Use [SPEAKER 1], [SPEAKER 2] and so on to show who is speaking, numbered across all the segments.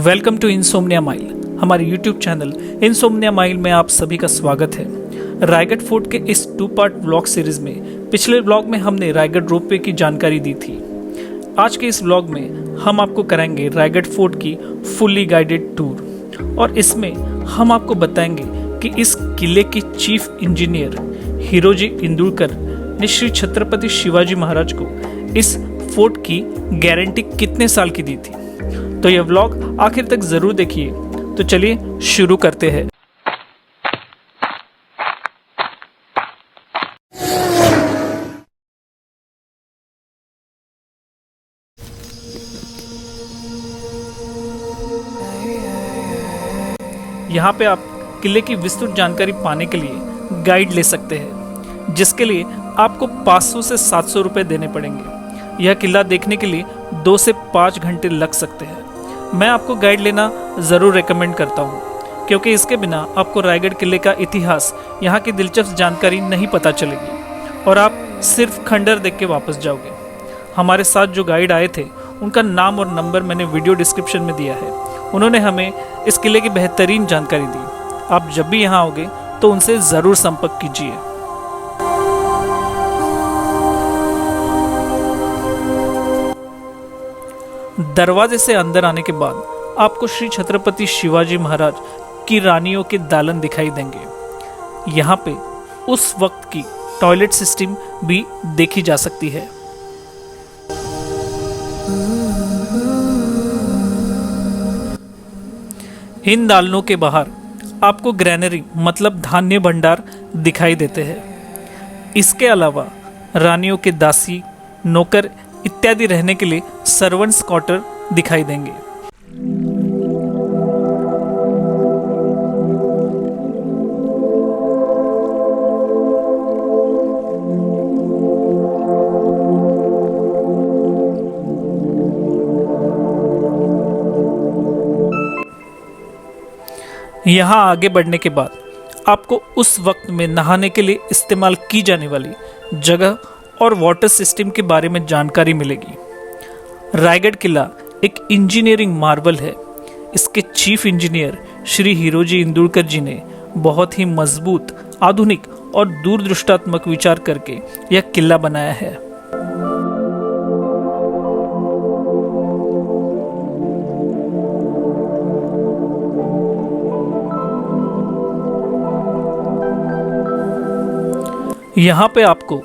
[SPEAKER 1] Welcome to Insomnia Mile. हमारे YouTube channel Insomnia Mile में आप सभी का स्वागत है। रायगढ़ फोर्ट के इस 2 पार्ट व्लॉग सीरीज में पिछले व्लॉग में हमने रायगढ़ रोपवे की जानकारी दी थी। आज के इस व्लॉग में हम आपको कराएंगे रायगढ़ फोर्ट की फुल्ली गाइडेड टूर और इसमें हम आपको बताएंगे कि इस किले के चीफ इंजीनियर हिरोजी इंदुलकर ने श्री छत्रपति शिवाजी महाराज को इस फोर्ट की गारंटी कितने साल की दी थी। तो यह व्लॉग आखिर तक जरूर देखिए। तो चलिए शुरू करते हैं। यहाँ पे आप किले की विस्तृत जानकारी पाने के लिए गाइड ले सकते हैं, जिसके लिए आपको 500 से 700 रुपए देने पड़ेंगे। यह किला देखने के लिए 2 से 5 घंटे लग सकते हैं। मैं आपको गाइड लेना ज़रूर रेकमेंड करता हूँ, क्योंकि इसके बिना आपको रायगढ़ किले का इतिहास, यहाँ की दिलचस्प जानकारी नहीं पता चलेगी और आप सिर्फ खंडर देख के वापस जाओगे। हमारे साथ जो गाइड आए थे उनका नाम और नंबर मैंने वीडियो डिस्क्रिप्शन में दिया है। उन्होंने हमें इस किले की बेहतरीन जानकारी दी। आप जब भी यहाँ आओगे तो उनसे ज़रूर संपर्क कीजिए। दरवाजे से अंदर आने के बाद आपको श्री छत्रपति शिवाजी महाराज की रानियों के दालन दिखाई देंगे। यहाँ पे उस वक्त की टॉयलेट सिस्टम भी देखी जा सकती है। इन दालनों के बाहर आपको ग्रैनरी मतलब धान्य भंडार दिखाई देते हैं। इसके अलावा रानियों के दासी, नौकर इत्यादि रहने के लिए सर्वेंट्स क्वार्टर दिखाई देंगे। यहाँ आगे बढ़ने के बाद आपको उस वक्त में नहाने के लिए इस्तेमाल की जाने वाली जगह और वाटर सिस्टम के बारे में जानकारी मिलेगी। रायगढ़ किला एक इंजीनियरिंग मार्वल है। इसके चीफ इंजीनियर श्री हिरोजी इंदुलकर जी ने बहुत ही मजबूत, आधुनिक और दूरदृष्टात्मक विचार करके यह किला बनाया है। यहाँ पे आपको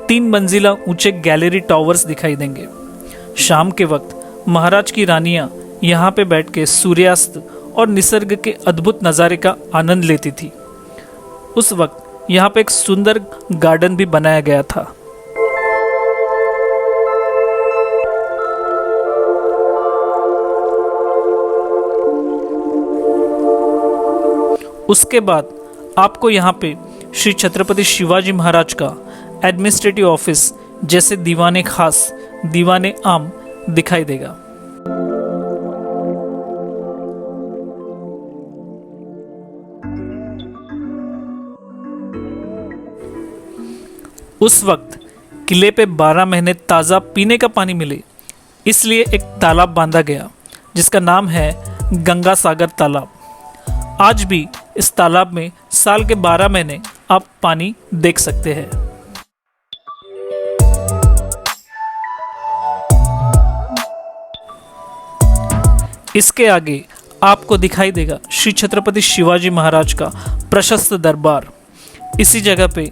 [SPEAKER 1] 3 मंजिला ऊंचे गैलरी टावर्स दिखाई देंगे। शाम के वक्त महाराज की रानियां यहाँ पे बैठ के सूर्यास्त और निसर्ग के अद्भुत नज़ारे का आनंद लेती थी। उस वक्त यहाँ पे एक सुंदर गार्डन भी बनाया गया था। उसके बाद आपको यहाँ पे श्री छत्रपति शिवाजी महाराज का एडमिनिस्ट्रेटिव ऑफिस जैसे दीवाने खास, दीवाने आम दिखाई देगा। उस वक्त किले पे 12 महीने ताज़ा पीने का पानी मिले, इसलिए एक तालाब बांधा गया जिसका नाम है गंगा सागर तालाब। आज भी इस तालाब में साल के 12 महीने आप पानी देख सकते हैं। इसके आगे आपको दिखाई देगा श्री छत्रपति शिवाजी महाराज का प्रशस्त दरबार। इसी जगह पे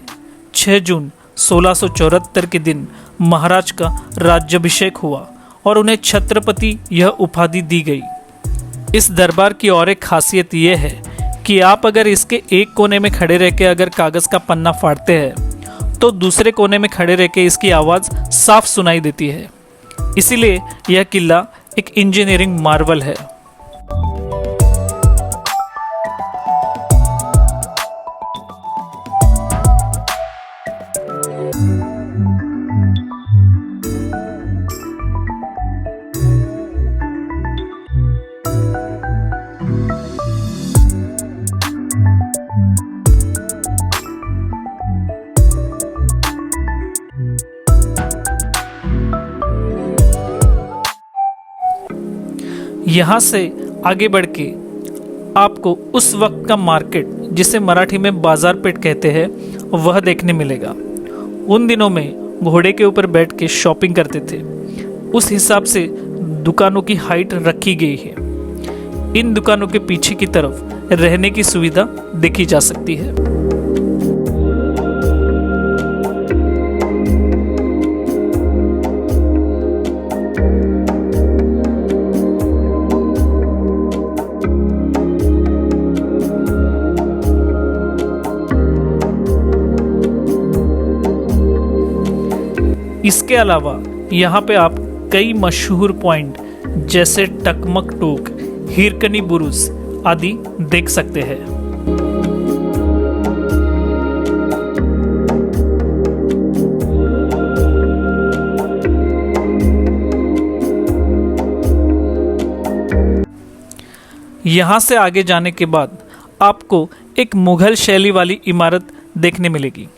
[SPEAKER 1] 6 जून 1674 के दिन महाराज का राज्याभिषेक हुआ और उन्हें छत्रपति यह उपाधि दी गई। इस दरबार की और एक खासियत यह है कि आप अगर इसके एक कोने में खड़े रह के अगर कागज़ का पन्ना फाड़ते हैं तो दूसरे कोने में खड़े रह के इसकी आवाज़ साफ सुनाई देती है। इसीलिए यह किला एक इंजीनियरिंग मार्वल है। यहाँ से आगे बढ़ के आपको उस वक्त का मार्केट, जिसे मराठी में बाजार पेट कहते हैं, वह देखने मिलेगा। उन दिनों में घोड़े के ऊपर बैठ के शॉपिंग करते थे। उस हिसाब से दुकानों की हाइट रखी गई है। इन दुकानों के पीछे की तरफ रहने की सुविधा देखी जा सकती है। इसके अलावा यहाँ पे आप कई मशहूर पॉइंट जैसे टकमक टोक, हिरकनी बुरुज आदि देख सकते हैं। यहाँ से आगे जाने के बाद आपको एक मुगल शैली वाली इमारत देखने मिलेगी।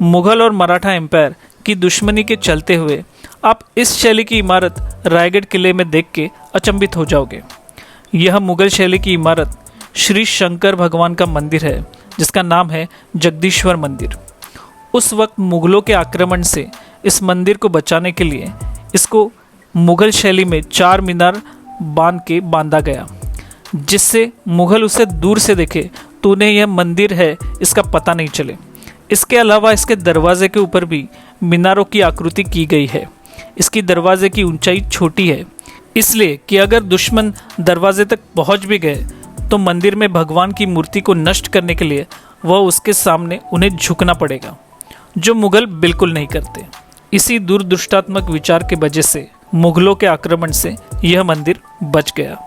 [SPEAKER 1] मुगल और मराठा एम्पायर की दुश्मनी के चलते हुए आप इस शैली की इमारत रायगढ़ किले में देख के अचंभित हो जाओगे। यह मुगल शैली की इमारत श्री शंकर भगवान का मंदिर है, जिसका नाम है जगदीश्वर मंदिर। उस वक्त मुगलों के आक्रमण से इस मंदिर को बचाने के लिए इसको मुगल शैली में 4 मीनार बांध के बांधा गया, जिससे मुगल उसे दूर से देखे तो उन्हें यह मंदिर है इसका पता नहीं चले। इसके अलावा इसके दरवाजे के ऊपर भी मीनारों की आकृति की गई है। इसकी दरवाजे की ऊंचाई छोटी है, इसलिए कि अगर दुश्मन दरवाजे तक पहुंच भी गए तो मंदिर में भगवान की मूर्ति को नष्ट करने के लिए वह उसके सामने उन्हें झुकना पड़ेगा, जो मुगल बिल्कुल नहीं करते। इसी दूरदृष्टात्मक विचार के वजह से मुगलों के आक्रमण से यह मंदिर बच गया।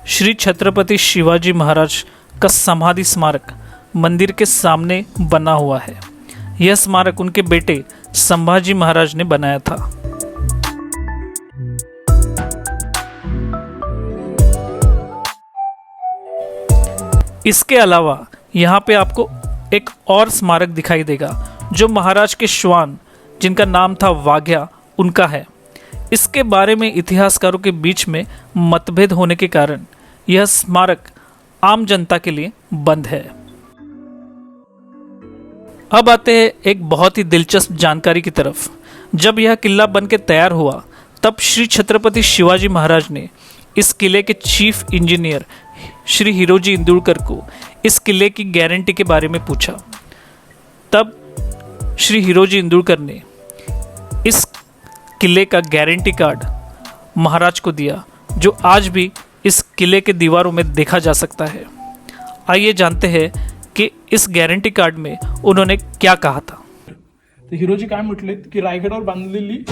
[SPEAKER 1] श्री छत्रपति शिवाजी महाराज का समाधि स्मारक मंदिर के सामने बना हुआ है। यह स्मारक उनके बेटे संभाजी महाराज ने बनाया था। इसके अलावा यहाँ पे आपको एक और स्मारक दिखाई देगा, जो महाराज के श्वान, जिनका नाम था वाघ्या, उनका है। इसके बारे में इतिहासकारों के बीच में मतभेद होने के कारण यह स्मारक आम जनता के लिए बंद है। अब आते हैं एक बहुत ही दिलचस्प जानकारी की तरफ। जब यह किला बनके तैयार हुआ तब श्री छत्रपति शिवाजी महाराज ने इस किले के चीफ इंजीनियर श्री हिरोजी इंदुलकर को इस किले की गारंटी के बारे में पूछा। तब श्री हिरोजी इंदुलकर ने इस किले का गारंटी कार्ड महाराज को दिया, जो आज भी इस किले के दीवारों में देखा जा सकता है। आइए जानते हैं की इस गॅरंटी कार्ड में उन्होंने क्या कहा था।
[SPEAKER 2] तर हिरोजी काय म्हटले की रायगडावर बांधलेली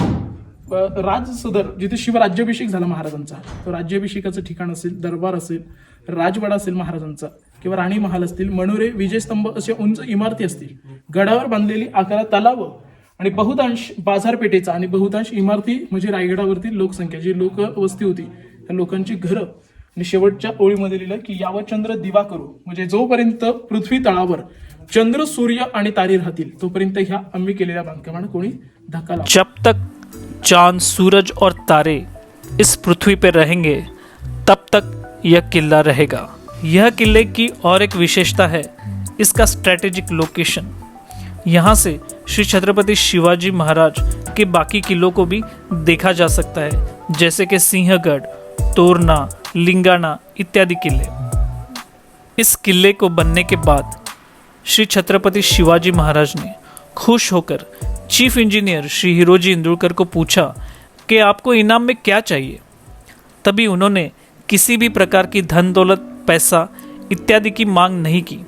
[SPEAKER 2] राजसदर, जिथे शिवराज्याभिषेक झाला महाराजांचा, तो राज्याभिषेकाचं ठिकाण असेल, दरबार असेल, राजवाडा असेल महाराजांचा, किंवा राणी महाल असतील, मनोरे, विजयस्तंभ असे उंच इमारती असतील, गडावर बांधलेली 11 तलाव आणि बहुतांश बाजारपेठेचा आणि बहुतांश इमारती म्हणजे रायगडावरती लोकसंख्या, जी लोकवस्ती होती, त्या लोकांची घरं, आणि शेवटच्या ओळीमध्ये लिहिलं की यावं चंद्र दिवा करू, म्हणजे जोपर्यंत पृथ्वी तळावर चंद्र, सूर्य आणि तारे राहतील तोपर्यंत ह्या आम्ही केलेल्या बांधकामाला कोणी धक्का लावणार।
[SPEAKER 1] जब तक चांद, सूरज और तारे इस पृथ्वी पर रहेंगे तब तक यह किला रहेगा। यह किले की और एक विशेषता है इसका स्ट्रैटेजिक लोकेशन। यहाँ से श्री छत्रपति शिवाजी महाराज के बाकी किलों को भी देखा जा सकता है, जैसे कि सिंहगढ़, तोरना, लिंगाना इत्यादि किले। इस किले को बनने के बाद श्री छत्रपति शिवाजी महाराज ने खुश होकर चीफ इंजीनियर श्री हिरोजी इंदुलकर को पूछा कि आपको इनाम में क्या चाहिए। तभी उन्होंने किसी भी प्रकार की धन दौलत, पैसा इत्यादि की मांग नहीं की।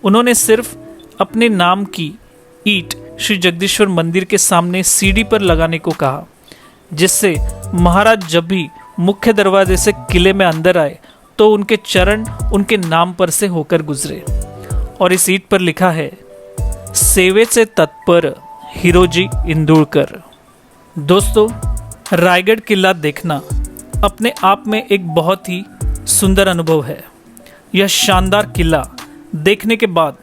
[SPEAKER 1] उन्होंने सिर्फ अपने नाम की ईंट श्री जगदीश्वर मंदिर के सामने सीढ़ी पर लगाने को कहा, जिससे महाराज जब भी मुख्य दरवाजे से किले में अंदर आए तो उनके चरण उनके नाम पर से होकर गुजरे। और इस ईंट पर लिखा है, सेवेचे तत्पर हिरोजी इंदुलकर। दोस्तों, रायगढ़ किला देखना अपने आप में एक बहुत ही सुंदर अनुभव है। यह शानदार किला देखने के बाद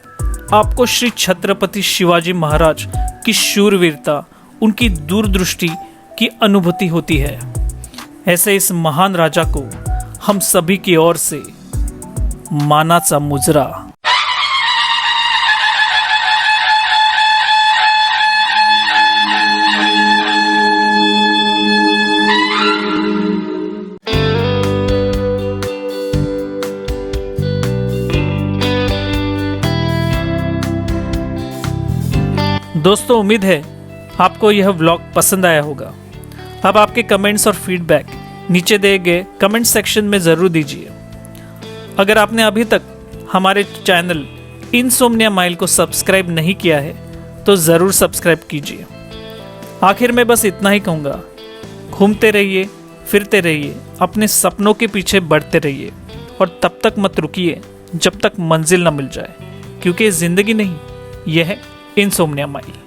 [SPEAKER 1] आपको श्री छत्रपति शिवाजी महाराज की शूरवीरता, उनकी दूरदृष्टि की अनुभूति होती है। ऐसे इस महान राजा को हम सभी की ओर से मानाचा मुजरा। दोस्तों, उम्मीद है आपको यह व्लॉग पसंद आया होगा। अब आपके कमेंट्स और फीडबैक नीचे दिए गए कमेंट सेक्शन में ज़रूर दीजिए। अगर आपने अभी तक हमारे चैनल इनसोम्निया माइल को सब्सक्राइब नहीं किया है तो ज़रूर सब्सक्राइब कीजिए। आखिर में बस इतना ही कहूँगा, घूमते रहिए, फिरते रहिए, अपने सपनों के पीछे बढ़ते रहिए और तब तक मत रुकिए जब तक मंजिल न मिल जाए, क्योंकि ज़िंदगी नहीं, यह है इनसोम्निया माइल।